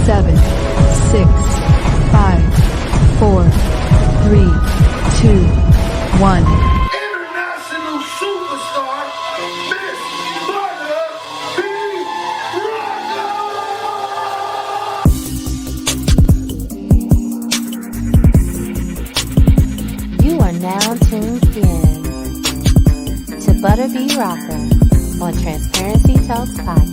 7, 6, 5, 4, 3, 2, 1. International superstar, Miss Mother B. Rocker! You are now tuned in to Butter B. Rocker on Transparency Talks Podcast.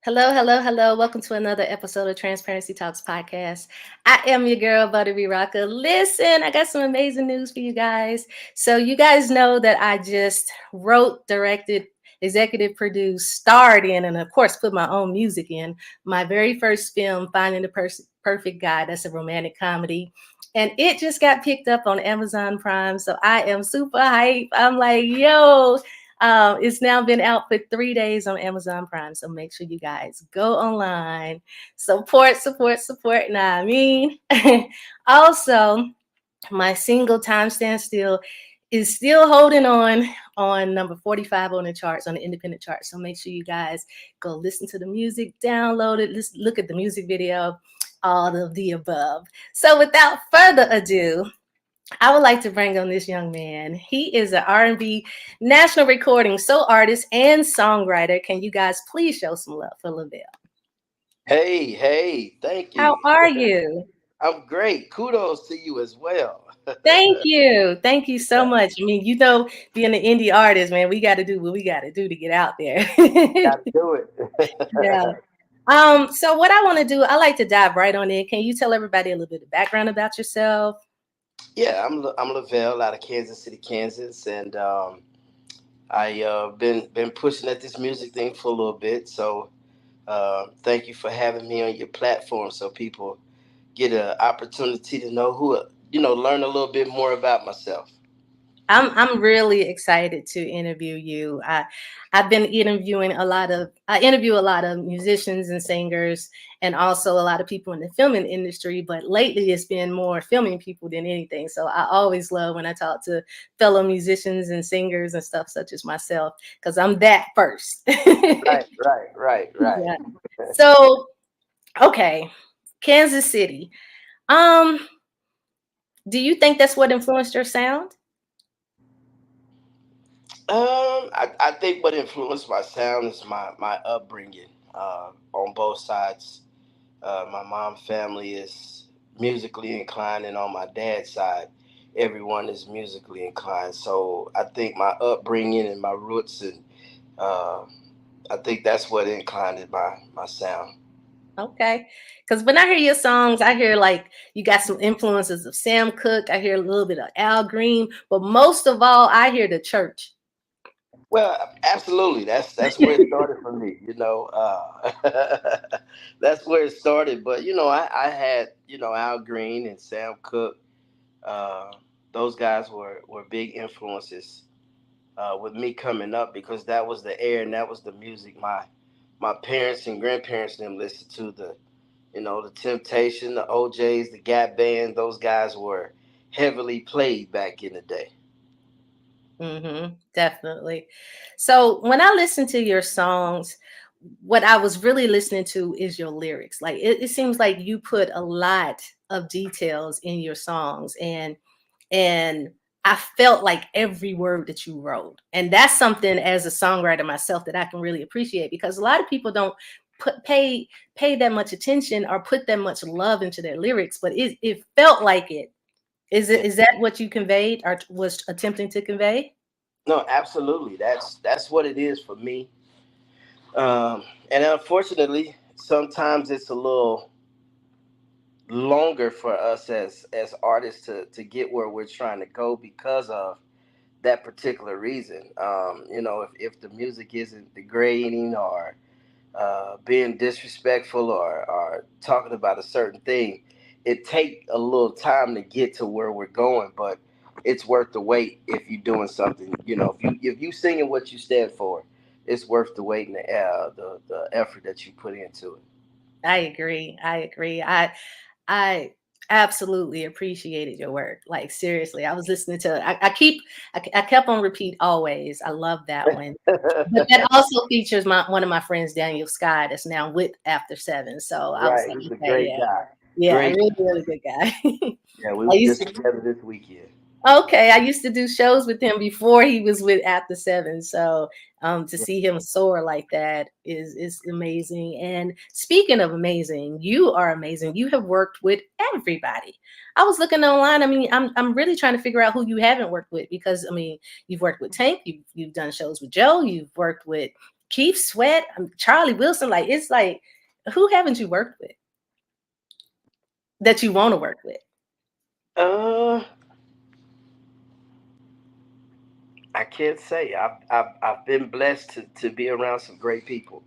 Hello, hello, hello. Welcome to another episode of Transparency Talks Podcast. I am your girl, Buttery Rocker. Listen, I got some amazing news for you guys. So you guys know that I just wrote, directed, executive produced, starred in, and of course, put my own music in my very first film, Finding the Perfect Guy. That's a romantic comedy. And it just got picked up on Amazon Prime. So I am super hype. I'm like, yo. It's now been out for 3 days on Amazon Prime, so make sure you guys go online, support. Nah, I mean, also, my single Time Stand Still is still holding on number 45 on the charts, on the independent charts. So make sure you guys go listen to the music, download it, look at the music video, all of the above. So without further ado, I would like to bring on this young man. He is an R&B national recording soul artist and songwriter. Can you guys please show some love for LeVelle? Hey, thank you. How are you? I'm great. Kudos to you as well. Thank you. Thank you so much. I mean, you know, being an indie artist, man, we got to do what we got to do to get out there. Got to do it. Yeah. So what I want to do, I like to dive right on in. Can you tell everybody a little bit of background about yourself? Yeah, I'm LeVelle out of Kansas City, Kansas, and I been pushing at this music thing for a little bit. So thank you for having me on your platform, so people get an opportunity to know learn a little bit more about myself. I'm really excited to interview you. I've been interviewing I interview a lot of musicians and singers, and also a lot of people in the filming industry. But lately, it's been more filming people than anything. So I always love when I talk to fellow musicians and singers and stuff such as myself, because I'm that first. Right. Yeah. So, okay, Kansas City. Do you think that's what influenced your sound? I think what influenced my sound is my upbringing on both sides. My mom's family is musically inclined, and on my dad's side, everyone is musically inclined. So I think my upbringing and my roots, and uh, I think that's what inclined my sound. Okay. Because when I hear your songs, I hear like you got some influences of Sam Cooke. I hear a little bit of Al Green, but most of all, I hear the church. Well, absolutely. That's where it started for me. That's where it started. But I had Al Green and Sam Cooke. Uh, those guys were big influences with me coming up, because that was the air and that was the music my parents and grandparents them listened to. The Temptation, the OJs, the Gap Band. Those guys were heavily played back in the day. Definitely. So when I listen to your songs, what I was really listening to is your lyrics. Like it seems like you put a lot of details in your songs, and I felt like every word that you wrote. And that's something as a songwriter myself that I can really appreciate, because a lot of people don't pay that much attention or put that much love into their lyrics, but it felt like it. Is that what you conveyed or was attempting to convey? No, absolutely. That's what it is for me. And unfortunately, sometimes it's a little longer for us as artists to get where we're trying to go because of that particular reason. If the music isn't degrading or being disrespectful or talking about a certain thing, it take a little time to get to where we're going, but it's worth the wait if you're doing something. If you singing what you stand for, it's worth the wait and the effort that you put into it. I agree. I agree. I absolutely appreciated your work. Like seriously, I was listening to. I kept on repeat always. I love that one. But that also features one of my friends, Daniel Sky, that's now with After Seven. So I was Right, like, he's a okay, great guy. yeah, Great. really, really good guy. Yeah, we I were used just to together this weekend. Okay, I used to do shows with him before he was with After Seven. So to see him soar like that is amazing. And speaking of amazing, you are amazing. You have worked with everybody. I was looking online. I mean, I'm really trying to figure out who you haven't worked with because I mean, you've worked with Tank, you've done shows with Joe, you've worked with Keith Sweat, Charlie Wilson. Like it's like, who haven't you worked with that you want to work with? Uh, I can't say. I've been blessed to be around some great people.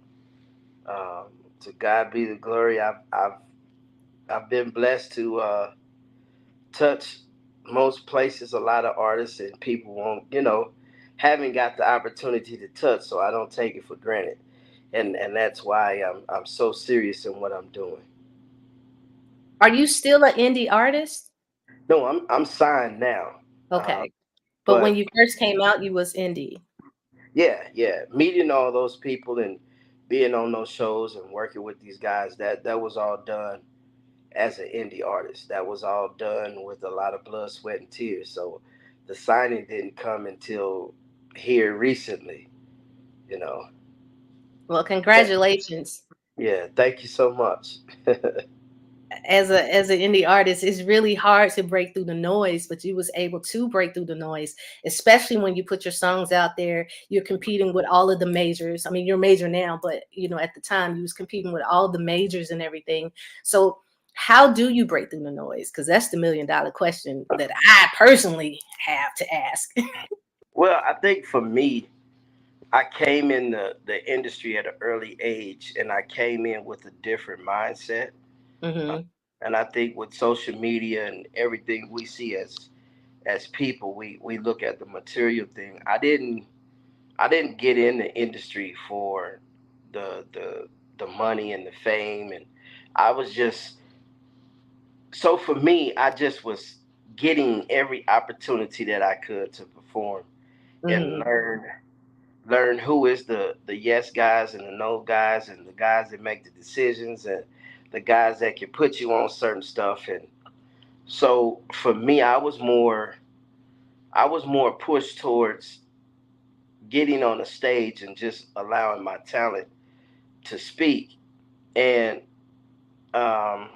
Um, to God be the glory. I've been blessed to touch most places. A lot of artists and people won't, haven't got the opportunity to touch. So I don't take it for granted, and that's why I'm so serious in what I'm doing. Are you still an indie artist? No, I'm signed now, uh, Okay. But when but you first came out, you was indie. yeah, meeting all those people and being on those shows and working with these guys, that was all done as an indie artist. That was all done with a lot of blood, sweat, and tears. So the signing didn't come until here recently, you know. Well, congratulations. Yeah, thank you so much. As an indie artist, it's really hard to break through the noise, but you was able to break through the noise, especially when you put your songs out there. You're competing with all of the majors. I mean, you're a major now, but at the time you was competing with all the majors and everything. So how do you break through the noise? Because that's the $1 million question that I personally have to ask. Well, I think for me, I came in the industry at an early age and I came in with a different mindset. Uh, Hmm. and I think with social media and everything we see as people, we look at the material thing. I didn't get in the industry for the money and the fame, and I was just so for me, I just was getting every opportunity that I could to perform and Hmm. learn who is the yes guys and the no guys and the guys that make the decisions and the guys that can put you on certain stuff. And so for me, I was more pushed towards getting on the stage and just allowing my talent to speak. And um,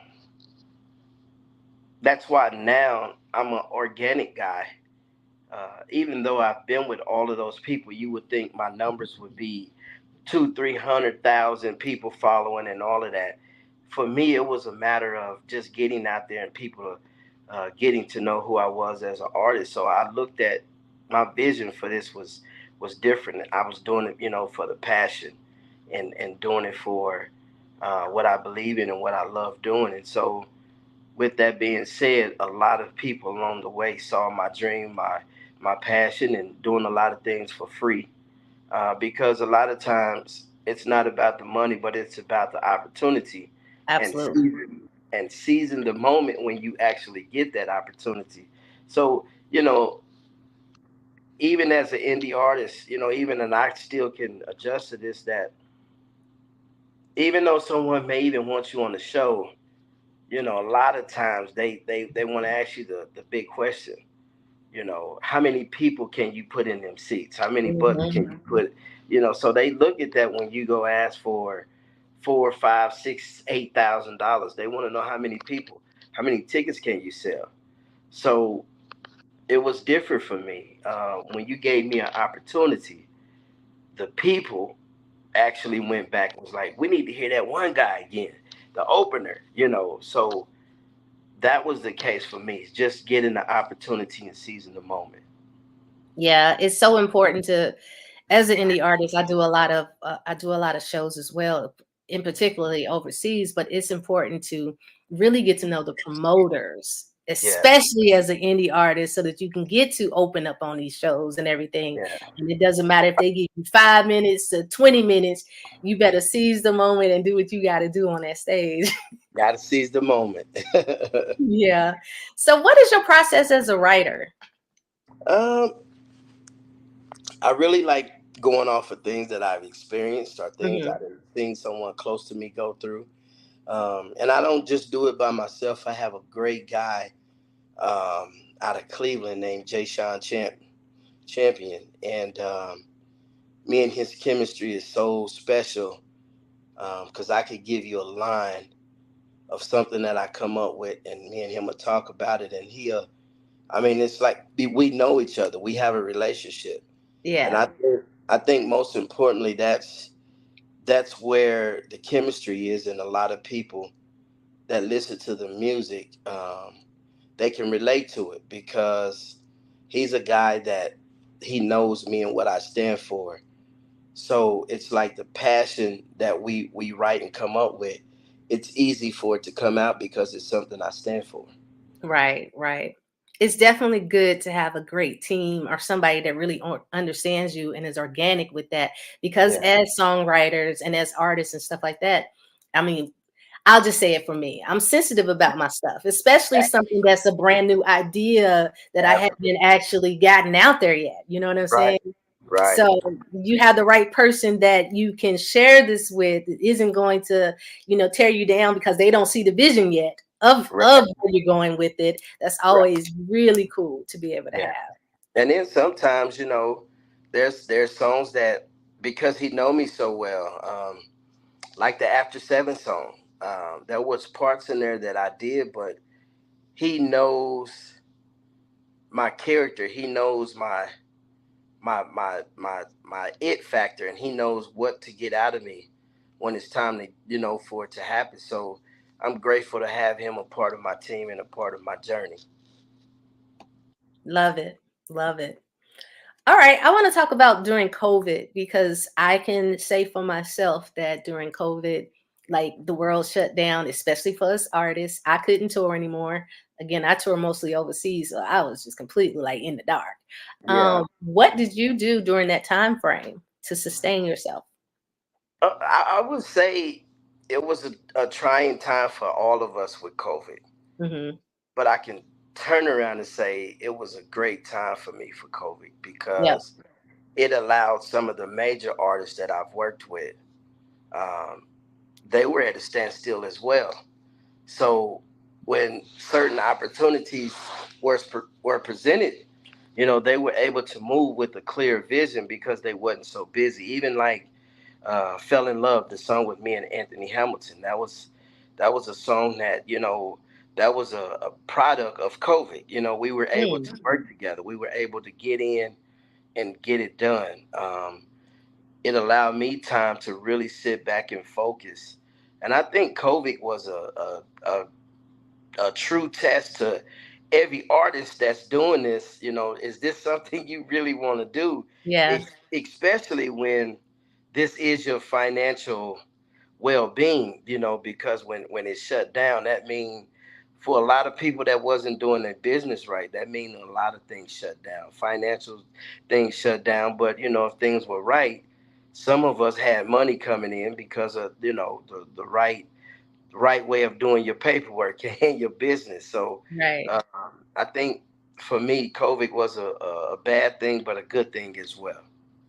that's why now I'm an organic guy. Even though I've been with all of those people, you would think my numbers would be 300,000 people following and all of that. For me, it was a matter of just getting out there and people getting to know who I was as an artist. So I looked at my vision for this was different. I was doing it, for the passion and doing it for what I believe in and what I love doing. And so with that being said, a lot of people along the way saw my dream, my passion, and doing a lot of things for free. Because a lot of times it's not about the money, but it's about the opportunity and Absolutely. seizing the moment when you actually get that opportunity. So even as an indie artist, even and I still can adjust to this that even though someone may even want you on the show, a lot of times they want to ask you the big question. How many people can you put in them seats? How many butts Hmm. can you put? So they look at that when you go ask for four, five, six, $8,000. They want to know how many people, how many tickets can you sell. So it was different for me when you gave me an opportunity. The people actually went back and was like, "We need to hear that one guy again, the opener." So that was the case for me. Just getting the opportunity and seizing the moment. Yeah, it's so important to, as an indie artist, I do a lot of shows as well, in particularly overseas. But it's important to really get to know the promoters, Yeah, especially as an indie artist, so that you can get to open up on these shows and everything. yeah. And it doesn't matter if they give you 5 minutes to 20 minutes, you better seize the moment and do what you got to do on that stage. Gotta seize the moment. Yeah. So what is your process as a writer? um, I really like going off of things that I've experienced or things Hmm. I've seen someone close to me go through. And I don't just do it by myself. I have a great guy out of Cleveland named Jay Sean Champion. And me and his chemistry is so special because I could give you a line of something that I come up with, and me and him will talk about it. And I mean, it's like we know each other. We have a relationship. And Yeah. I think most importantly, that's where the chemistry is, and a lot of people that listen to the music, they can relate to it because he's a guy that he knows me and what I stand for. So it's like the passion that we write and come up with. It's easy for it to come out because it's something I stand for. Right, right. It's definitely good to have a great team or somebody that really understands you and is organic with that. Because Yeah, as songwriters and as artists and stuff like that, I mean, I'll just say it for me. I'm sensitive about my stuff, especially something that's a brand new idea that I haven't absolutely. actually gotten out there yet. You know what I'm Right, saying? right, So you have the right person that you can share this with. It isn't going to, tear you down because they don't see the vision yet of right, where you're going with it. That's right. always really cool to be able to Yeah. have. And then sometimes, there's songs that because he know me so well, like the After Seven song. There was parts in there that I did, but he knows my character. He knows my it factor, and he knows what to get out of me when it's time to for it to happen. So I'm grateful to have him a part of my team and a part of my journey. Love it. Love it. All right, I want to talk about during COVID because I can say for myself that during COVID, like the world shut down, especially for us artists. I couldn't tour anymore. Again, I tour mostly overseas, so I was just completely like in the dark. Yeah. What did you do during that time frame to sustain yourself? I would say it was a trying time for all of us with COVID, Hmm. but I can turn around and say it was a great time for me for COVID Yep. because it allowed some of the major artists that I've worked with, um, they were at a standstill as well. So when certain opportunities were presented, they were able to move with a clear vision because they wasn't so busy. Even like "Fell in Love," the song with me and Anthony Hamilton. That was a song that that was a product of COVID. We were able Mm. to work together. We were able to get in and get it done. It allowed me time to really sit back and focus. And I think COVID was a true test to every artist that's doing this. Is this something you really want to do? Yeah. Especially when this is your financial well-being, because when it's shut down, that means for a lot of people that wasn't doing their business right, that means a lot of things shut down, financial things shut down. But if things were right, some of us had money coming in because of the right way of doing your paperwork and your business. So Right. um, I think for me, COVID was a bad thing, but a good thing as well.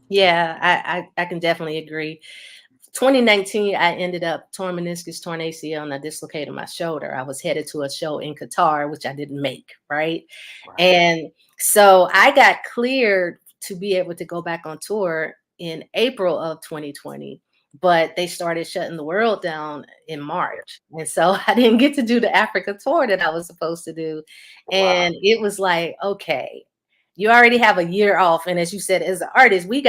Yeah, I can definitely agree. 2019, I ended up torn meniscus, torn ACL, and I dislocated my shoulder. I was headed to a show in Qatar, which I didn't make, right? Right. And so I got cleared to be able to go back on tour in April of 2020, but they started shutting the world down in March. And so I didn't get to do the Africa tour that I was supposed to do. Wow. And it was like, okay, you already have a year off. And as you said, as an artist, if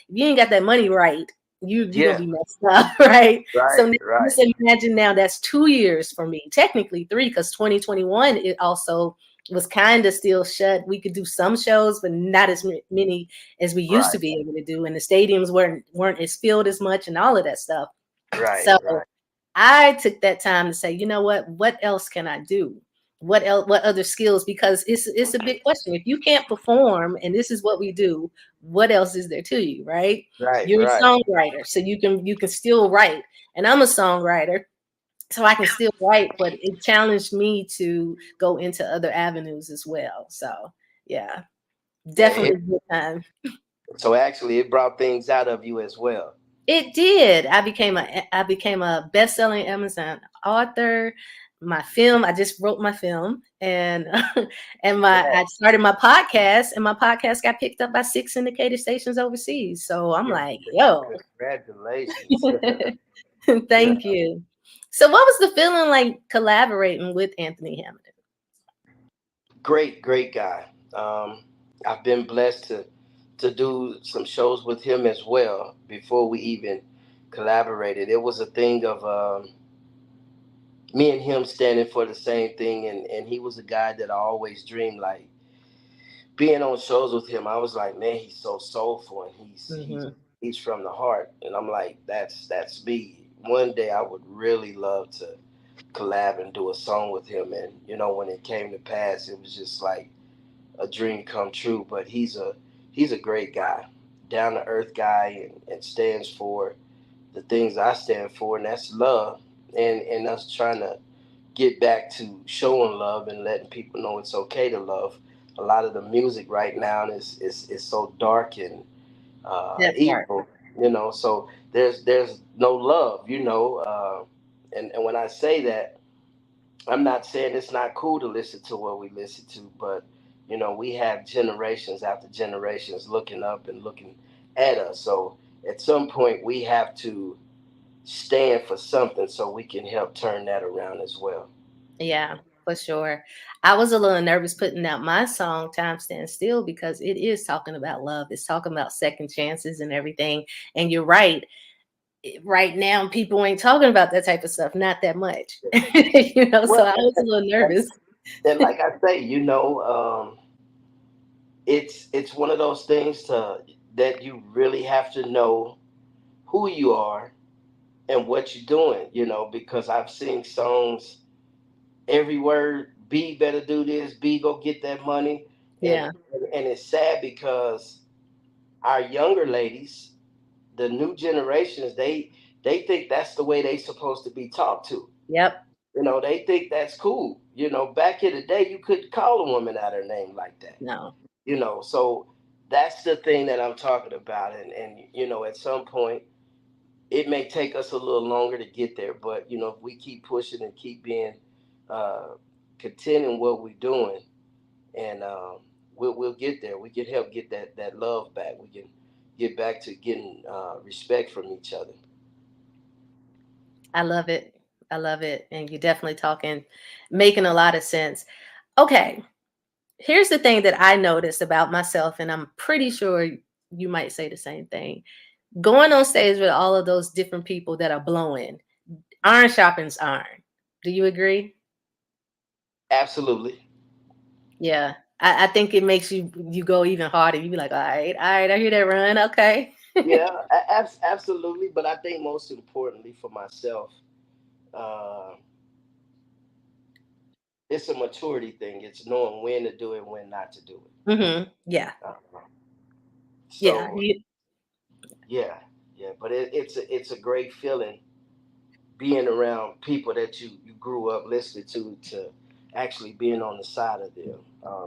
you ain't got that money right, you're gonna Yeah. be messed up, right? So Right. now, Right. just imagine now that's 2 years for me, technically three, because 2021 it also was kind of still shut. We could do some shows, but not as many as we used to Right. be able to do, and the stadiums weren't as filled as much, and all of that stuff. Right. So Right. I took that time to say, you know what else can I do? What else, what other skills? Because it's a big question. If you can't perform and this is what we do, what else is there to you, right? Right, You're a right. songwriter, so you can still write. And I'm a songwriter, so I can still write, but it challenged me to go into other avenues as well. So yeah, Yeah, definitely a good time. so actually, it brought things out of you as well. It did. I became a best-selling Amazon author. My film, I just wrote my film, and and my Yeah, I started my podcast, and my podcast got picked up by 6 syndicated stations overseas. So I'm like, yo, congratulations. Yeah. thank you. So what was the feeling like collaborating with Anthony Hamilton? Great, great guy. I've been blessed to do some shows with him as well before we even collaborated. It was a thing of me and him standing for the same thing, and he was a guy that I always dreamed like being on shows with him. I was like, man, he's so soulful, and Hmm. he's from the heart, and I'm like, that's me. One day I would really love to collab and do a song with him, and when it came to pass, it was just like a dream come true. But he's a great guy, down to earth guy, and stands for the things I stand for, and that's love, and us trying to get back to showing love and letting people know it's okay to love. A lot of the music right now is so dark and That part. evil, So there's no love, and when I say that, I'm not saying it's not cool to listen to what we listen to, but we have generations after generations looking up and looking at us. So at some point, we have to stand for something so we can help turn that around as well. Yeah, for sure. I was a little nervous putting out my song "Time Stand Still" because it is talking about love. It's talking about second chances and everything. And you're right. Right now, people ain't talking about that type of stuff, not that much. So Well, I was a little nervous. and like I say, it's one of those things that you really have to know who you are and what you're doing, because I've seen songs, every word, B better do this, B go get that money. And Yeah. and it's sad because our younger ladies, the new generations, they think that's the way they supposed to be talked to. Yep. They think that's cool. Back in the day, you couldn't call a woman out her name like that. No. So that's the thing that I'm talking about. And at some point, it may take us a little longer to get there, but if we keep pushing and keep being uh, content in what we're doing, and we'll get there. We can help get that love back. We can get back to getting respect from each other. I love it. I love it. And you're definitely making a lot of sense. Okay. Here's the thing that I noticed about myself, and I'm pretty sure you might say the same thing. Going on stage with all of those different people that are blowing, iron sharpens iron. Do you agree? Absolutely. Yeah. I think it makes you go even harder. You be like, all right, I hear that run. Okay. Yeah, absolutely. But I think most importantly for myself, uh, it's a maturity thing. It's knowing when to do it, when not to do it. Yeah. Uh, Yeah. so yeah, yeah. But it's a great feeling being around people that you grew up listening to actually being on the side of them.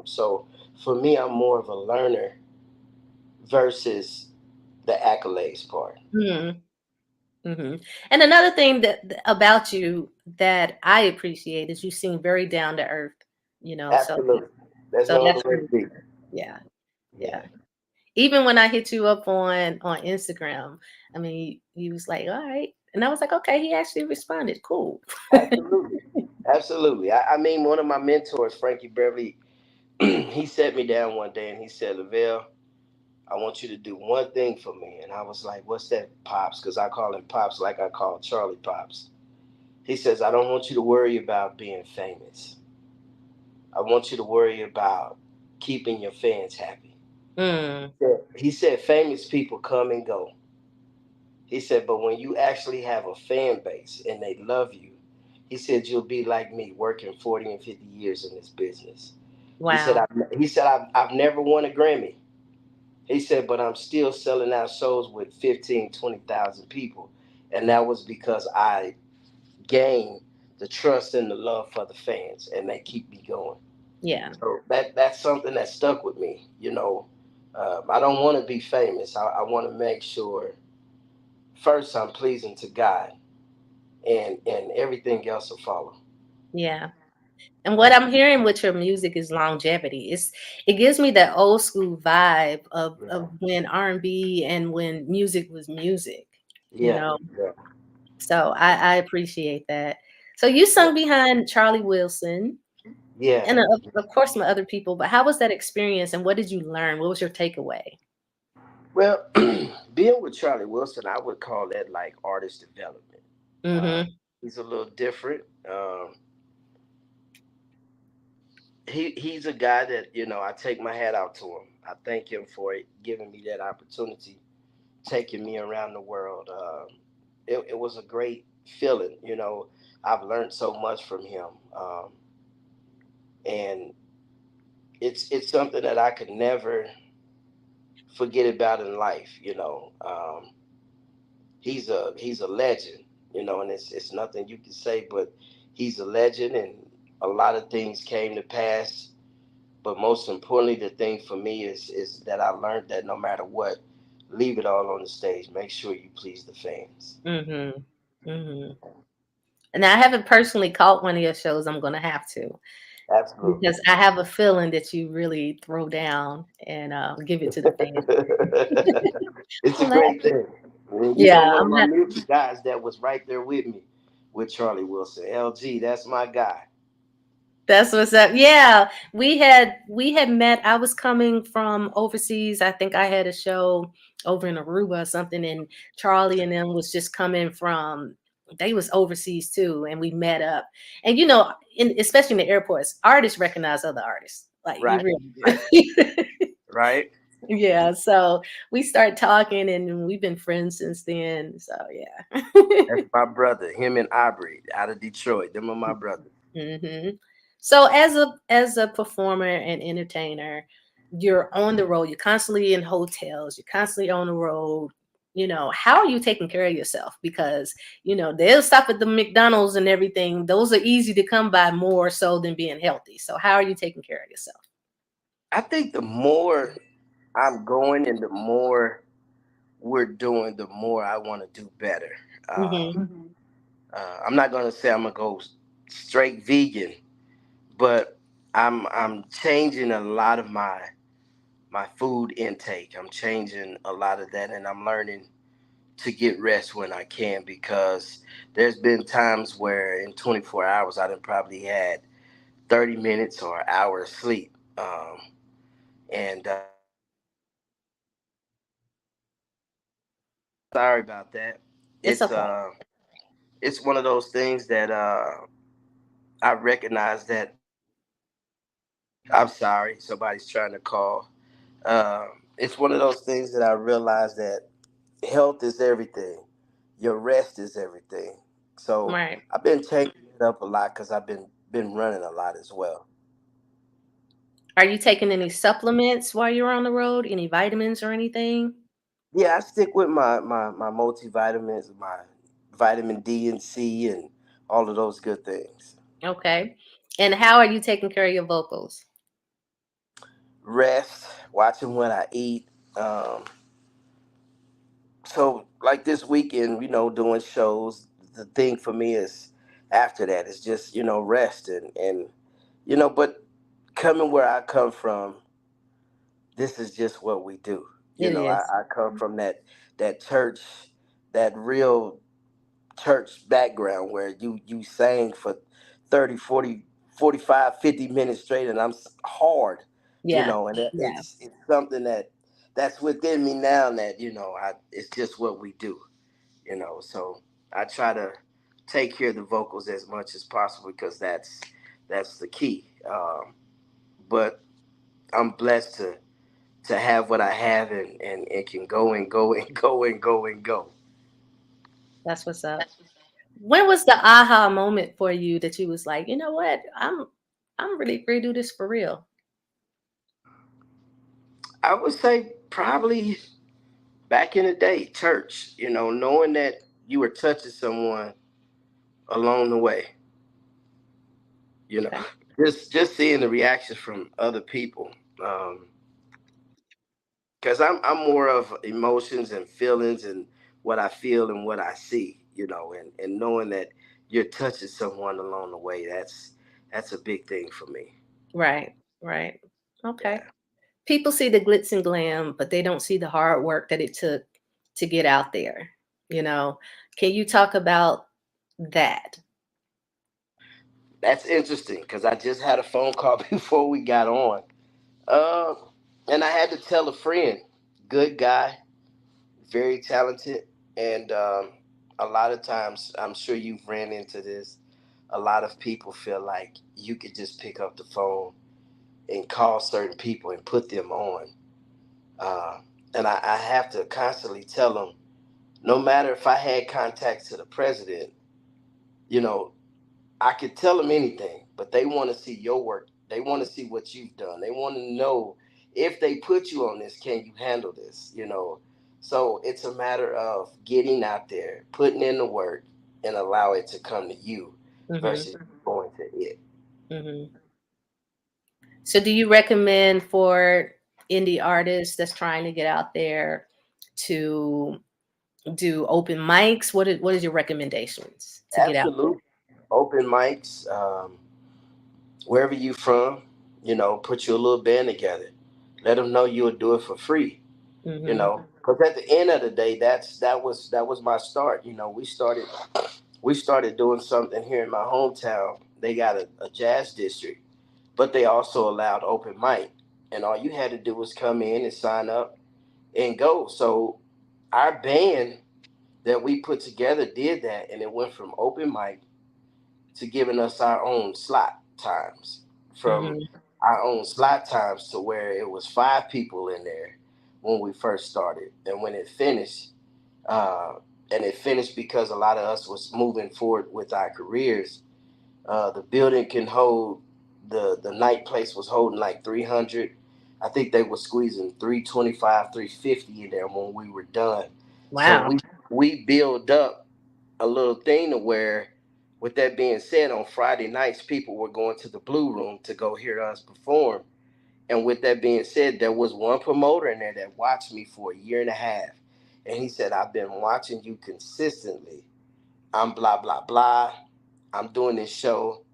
So for me, I'm more of a learner versus the accolades part. hmm hmm And another thing about you that I appreciate is you seem very down to earth, so Absolutely. There's no that's other way to really be. good. Yeah. Yeah. Yeah, Even when I hit you up on Instagram, I mean, you was like, all right. And I was like, okay, he actually responded. Cool. absolutely. Absolutely. I mean, one of my mentors, Frankie Beverley, he sat me down one day and he said, LeVelle, I want you to do one thing for me. And I was like, what's that, Pops? Because I call him Pops like I call Charlie Pops. He says, I don't want you to worry about being famous. I want you to worry about keeping your fans happy. Mm, He said, famous people come and go. He said, but when you actually have a fan base and they love you, he said you'll be like me, working 40 and 50 years in this business. He said, Wow. I've never won a Grammy. He said, but I'm still selling out shows with 15, 20,000 people. And that was because I gained the trust and the love for the fans, and they keep me going. Yeah. So that's something that stuck with me. I don't want to be famous. I want to make sure first I'm pleasing to God, and everything else will follow. Yeah. And what I'm hearing with your music is longevity. It gives me that old school vibe Yeah, of when R&B and when music was music, you yeah, know. yeah, So I appreciate that. So you yeah. sung behind Charlie Wilson Yeah. and of course some other people, but how was that experience and what did you learn? What was your takeaway? Well, being with Charlie Wilson, I would call that like artist development. Uh, Mm-hmm. he's a little different. He's a guy that I take my hat out to him. I thank him for giving me that opportunity, taking me around the world. It was a great feeling. I've learned so much from him, and it's something that I could never forget about in life. He's a legend. And it's nothing you can say, but he's a legend, and a lot of things came to pass. But most importantly, the thing for me is that I learned that no matter what, leave it all on the stage. Make sure you please the fans. Mm-hmm. Mm-hmm. And I haven't personally caught one of your shows. I'm gonna have to Absolutely. because I have a feeling that you really throw down and give it to the fans. It's a I'm like, great thing. And yeah, one of I'm my not. music guys that was right there with me with Charlie Wilson, LG, that's my guy. That's what's up. Yeah, we had met. I was coming from overseas. I think I had a show over in Aruba or something, and Charlie and them was just coming from. They was overseas too, and we met up. And especially in the airports, artists recognize other artists. Like you Right. really Yeah. do. Right. Yeah. So we start talking, and we've been friends since then. So yeah. That's my brother. Him and Aubrey out of Detroit. Them are my brothers. hmm So as a performer and entertainer, you're on the road. You're constantly in hotels. You're constantly on the road. How are you taking care of yourself? Because they'll stop at the McDonald's and everything. Those are easy to come by more so than being healthy. So how are you taking care of yourself? I think the more I'm going and the more we're doing, the more I want to do better. hmm I'm not gonna say I'm gonna go straight vegan, but I'm changing a lot of my food intake. I'm changing a lot of that, and I'm learning to get rest when I can, because there's been times where in 24 hours I done probably had 30 minutes or an hour of sleep. And sorry about that. It's It's okay. uh it's one of those things that I recognize that I'm sorry, somebody's trying to call. It's one of those things that I realize that health is everything. Your rest is everything. So Right. I've been changing it up a lot because I've been running a lot as well. Are you taking any supplements while you're on the road? Any vitamins or anything? Yeah, I stick with my multivitamins, my vitamin D and C, and all of those good things. Okay. And how are you taking care of your vocals? Rest, watching what I eat. So like this weekend, doing shows. The thing for me is after that is just rest, and but coming where I come from, this is just what we do. It is. I come from that church, that real church background where you sang for 30, 40, 45, 50 minutes straight, and hard, Yeah. and Yeah. it's something that's within me now, that it's just what we do. So I try to take care of the vocals as much as possible, because that's the key. But I'm blessed to have what I have, and can go and go and go and go and go. That's what's up. When was the aha moment for you that you was like, you know what, I'm really free to do this for real? I would say probably back in the day, church. Knowing that you were touching someone along the way. You know, Okay. just seeing the reactions from other people. Because I'm more of emotions and feelings and what I feel and what I see. And knowing that you're touching someone along the way. That's a big thing for me. Right. Right. Okay. Yeah. People see the glitz and glam, but they don't see the hard work that it took to get out there. You know, can you talk about that? That's interesting because I just had a phone call before we got on. Uh, and I had to tell a friend, good guy, very talented, and a lot of times, I'm sure you've ran into this. A lot of people feel like you could just pick up the phone and call certain people and put them on. Uh, and I have to constantly tell them, no matter if I had contacts to the president, you know, I could tell them anything, but they want to see your work. They want to see what you've done. They want to know if they put you on this, can you handle this? So it's a matter of getting out there, putting in the work, and allow it to come to you Hmm. versus going to it. Hmm. So, do you recommend for indie artists that's trying to get out there to do open mics? What is your recommendations to get out Absolutely. Open mics, wherever you from, put your little band together. Let them know you'll do it for free. there? Hmm. Because at the end of the day, that was my start. We started doing something here in my hometown. They got a jazz district, but they also allowed open mic, and all you had to do was come in and sign up and go. So our band that we put together did that, and it went from open mic to giving us our own slot times, from Hmm. our own slot times to where it was 5 people in there when we first started, and when it finished, uh, and it finished because a lot of us was moving forward with our careers. The building can hold, the night place was holding like 300. I think they were squeezing 325, 350 in there when we were done. So Wow. we build up a little thing to where, with that being said, on Friday nights people were going to the Blue Room to go hear us perform. And with that being said, there was one promoter in there that watched me for a year and a half. And he said, I've been watching you consistently. I'm blah, blah, blah. I'm doing this show.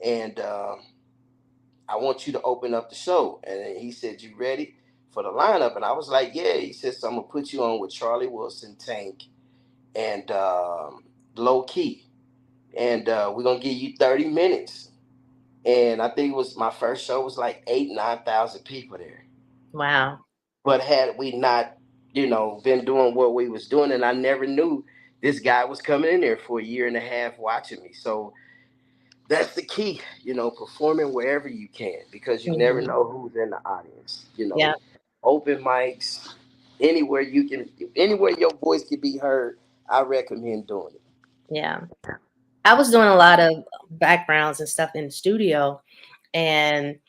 And I want you to open up the show. And he said, you ready for the lineup? And I was like, yeah. He said, so I'm going to put you on with Charlie Wilson, Tank, and Low Key. And we're going to give you 30 minutes. And I think it was my first show was like 9,000 people there. Wow. But had we not, been doing what we was doing, and I never knew this guy was coming in there for a year and a half watching me. So that's the key, performing wherever you can, because you never Hmm. know who's in the audience. Yeah. Open mics, anywhere your voice can be heard. I recommend doing it. Yeah. I was doing a lot of backgrounds and stuff in the studio, and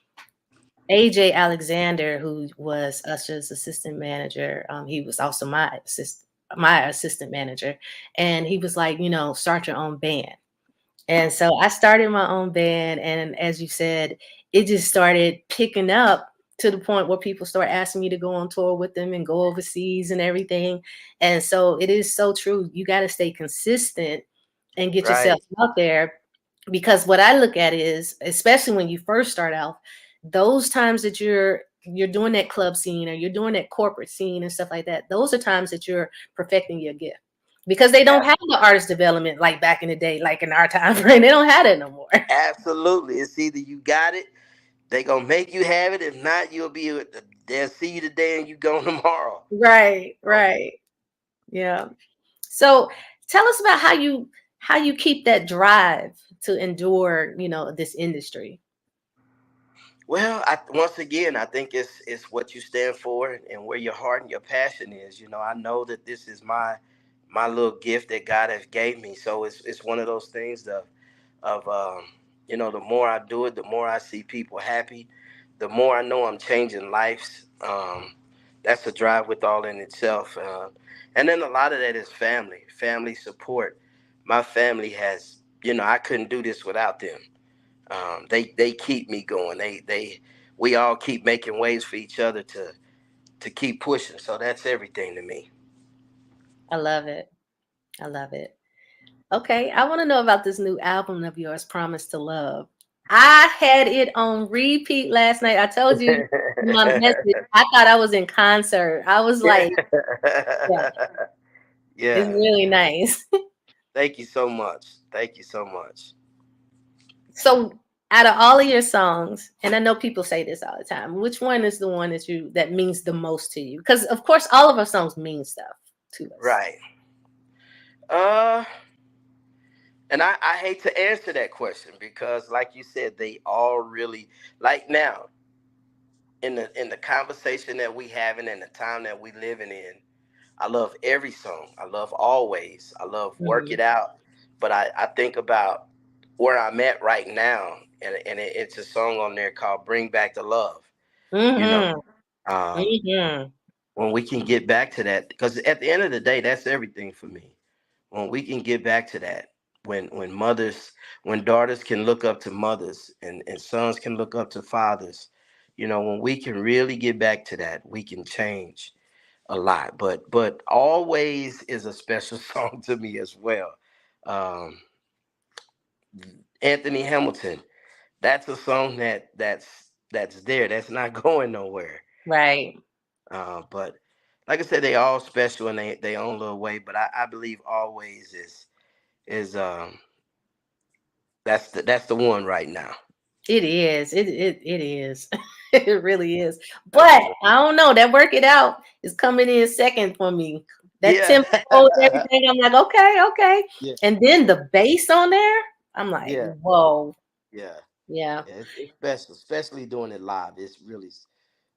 AJ Alexander, who was Usher's assistant manager, he was also my assistant manager, and he was like, start your own band. And so I started my own band, and as you said, it just started picking up to the point where people start asking me to go on tour with them and go overseas and everything. And so it is so true. You got to stay consistent and get yourself Right. out there, because what I look at is, especially when you first start out, those times that you're doing that club scene or you're doing that corporate scene and stuff like that, those are times that you're perfecting your gift, because they don't have the artist development like back in the day, like in our time frame. They don't have it no more. Absolutely. It's either you got it, they gonna make you have it. If not, they'll see you today and you go tomorrow. Right, So, right. Yeah. So tell us about how you keep that drive to endure, this industry. well, once again, I think it's what you stand for and where your heart and your passion is. I know that this is my little gift that God has gave me. So it's one of those things of the more I do it, the more I see people happy, the more I know I'm changing lives. That's a drive with all in itself. And then a lot of that is family support. My family has, I couldn't do this without them. They keep me going. We all keep making ways for each other to keep pushing. So that's everything to me. I love it. I love it. Okay, I want to know about this new album of yours, Promise to Love. I had it on repeat last night. I told you in my message, I thought I was in concert. I was like, yeah, it's Yeah. really nice. Thank you so much. Thank you so much. So out of all of your songs, and I know people say this all the time, which one is the one that means the most to you? Because of course all of our songs mean stuff to us. Right. And I hate to answer that question because, like you said, they all really, like now in the conversation that we having and the time that we living in. I love every song. I love Always. I love Work Mhm. It Out. But I think about where I'm at right now, and it's a song on there called Bring Back the Love. You know, Mhm. um, Mhm. when we can get back to that, because at the end of the day, that's everything for me. When we can get back to that, when daughters can look up to mothers and sons can look up to fathers, when we can really get back to that, we can change a lot. But Always is a special song to me as well. Um, Anthony Hamilton, that's a song that's there. That's not going nowhere. Right. But like I said, they all special in they own little way. But I believe Always is that's the one right now. It is. It is. It really is. That's But the one. I don't know. That Work It Out is coming in second for me. That Yeah. tempo, everything. I'm like, okay, okay. Yeah. And then the bass on there, I'm like, Yeah. whoa. Yeah. Yeah. Yeah. It's special, especially doing it live. It's really.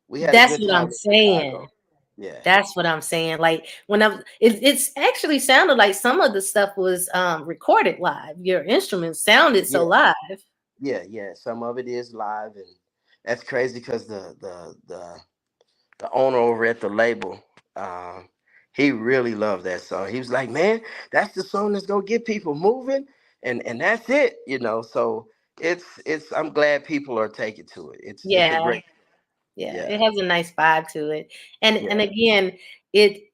We had a That's good what I'm time in saying. Chicago. Yeah. That's what I'm saying. Like when it's actually sounded like some of the stuff was recorded live. Your instruments sounded so Yeah. live. Yeah. Some of it is live, and that's crazy because the owner over at the label, um, he really loved that song. He was like, "Man, that's the song that's gonna get people moving," and that's it, So it's. I'm glad people are taking to it. It's a Yeah. great. Yeah, it Yeah. has a nice vibe to it. And Yeah. again, it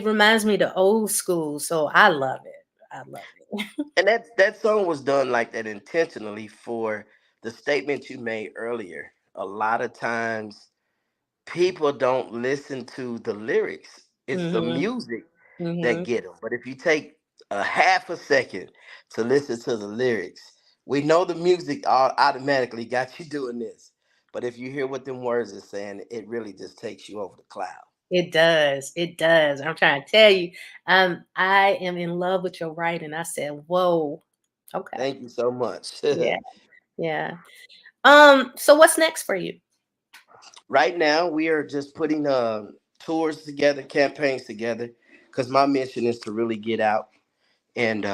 reminds me to old school, so I love it. I love it. And that song was done like that intentionally for the statement you made earlier. A lot of times people don't listen to the lyrics. It's the Mhm. music that Mhm. get them. But if you take a half a second to listen to the lyrics, we know the music automatically got you doing this. But if you hear what them words are saying, it really just takes you over the cloud. It does. It does. I'm trying to tell you, I am in love with your writing. I said, "Whoa." Okay. Thank you so much. Yeah. Yeah. So what's next for you? Right now, we are just putting tours together, campaigns together, because my mission is to really get out and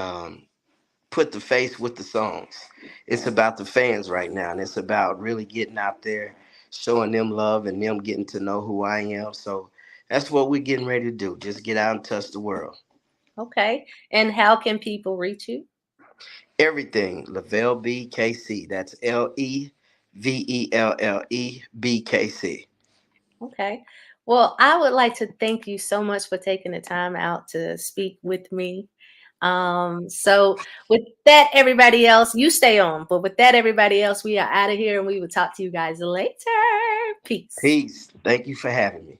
put the face with the songs. It's about the fans right now, and it's about really getting out there, showing them love, and them getting to know who I am. So that's what we're getting ready to do. Just get out and touch the world. Okay. And how can people reach you? Everything, LeVelle BKC. That's LeVellebKC. Okay. Well, I would like to thank you so much for taking the time out to speak with me. So with that, everybody else, you stay on. But with that, everybody else, we are out of here and we will talk to you guys later. Peace. Peace. Thank you for having me.